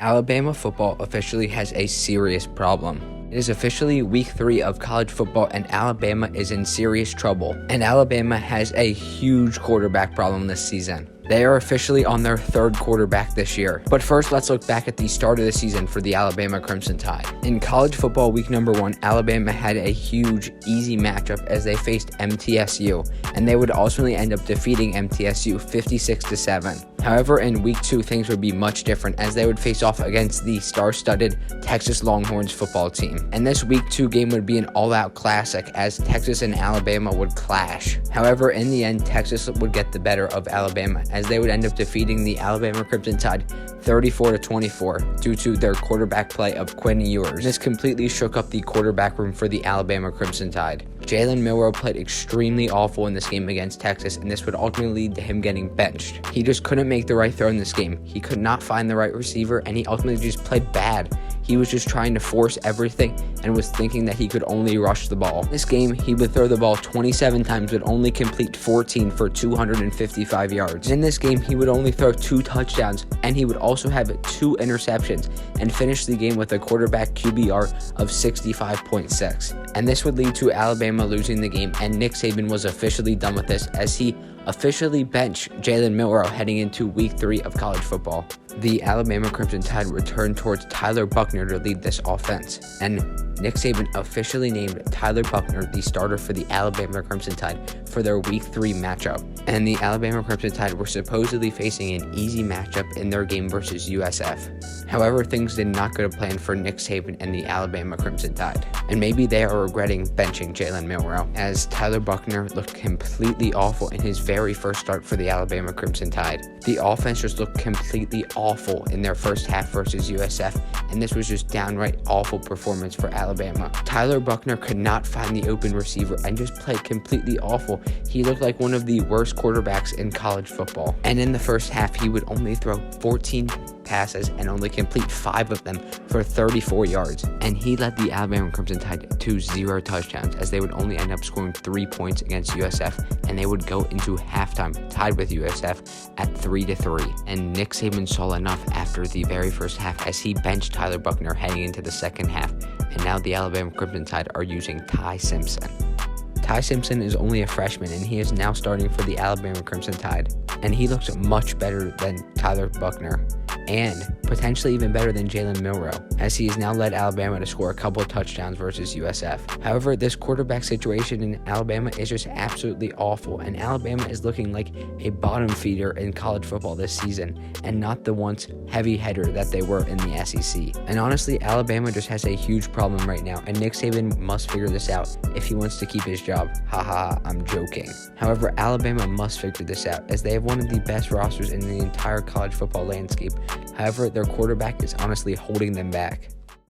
Alabama football officially has a serious problem. It is officially week 3 of college football and Alabama is in serious trouble. And Alabama has a huge quarterback problem this season. They are officially on their 3rd quarterback this year. But first, let's look back at the start of the season for the Alabama Crimson Tide. In college football week number 1, Alabama had a huge, easy matchup as they faced MTSU, and they would ultimately end up defeating MTSU 56-7. However, in week 2, things would be much different as they would face off against the star-studded Texas Longhorns football team. And this week 2 game would be an all-out classic as Texas and Alabama would clash. However, in the end, Texas would get the better of Alabama as they would end up defeating the Alabama Crimson Tide 34-24 due to their quarterback play of Quinn Ewers. This completely shook up the quarterback room for the Alabama Crimson Tide. Jalen Milroe played extremely awful in this game against Texas, and this would ultimately lead to him getting benched. He just couldn't make the right throw in this game. He could not find the right receiver, and he ultimately just played bad. He was just trying to force everything and was thinking that he could only rush the ball. In this game, he would throw the ball 27 times but only complete 14 for 255 yards. In this game, he would only throw 2 touchdowns, and he would also have 2 interceptions and finish the game with a quarterback QBR of 65.6. And this would lead to Alabama losing the game, and Nick Saban was officially done with this as he officially benched Jalen Milroe heading into week 3 of college football. The Alabama Crimson Tide returned towards Tyler Buchner to lead this offense, and Nick Saban officially named Tyler Buchner the starter for the Alabama Crimson Tide for their week 3 matchup. And the Alabama Crimson Tide were supposedly facing an easy matchup in their game versus USF. However, things did not go to plan for Nick Saban and the Alabama Crimson Tide. And maybe they are regretting benching Jalen Milroe, as Tyler Buchner looked completely awful in his very first start for the Alabama Crimson Tide. The offense just looked completely awful in their first half versus USF, and this was just downright awful performance for Alabama. Tyler Buchner could not find the open receiver and just played completely awful. He looked like one of the worst quarterbacks in college football. And in the first half, he would only throw 14 passes and only complete 5 of them for 34 yards. And he led the Alabama Crimson Tide to 0 touchdowns as they would only end up scoring 3 points against USF, and they would go into halftime tied with USF at 3-3. And Nick Saban saw enough after the very first half as he benched Tyler Buchner heading into the second half, and now the Alabama Crimson Tide are using Simpson. Simpson is only a freshman, and he is now starting for the Alabama Crimson Tide, and he looks much better than Tyler Buchner, and potentially even better than Jalen Milroe, as he has now led Alabama to score a couple of touchdowns versus USF. However, this quarterback situation in Alabama is just absolutely awful, and Alabama is looking like a bottom feeder in college football this season, and not the once heavy header that they were in the SEC. And honestly, Alabama just has a huge problem right now, and Nick Saban must figure this out if he wants to keep his job. Haha, I'm joking. However, Alabama must figure this out, as they have one of the best rosters in the entire college football landscape. However, their quarterback is honestly holding them back.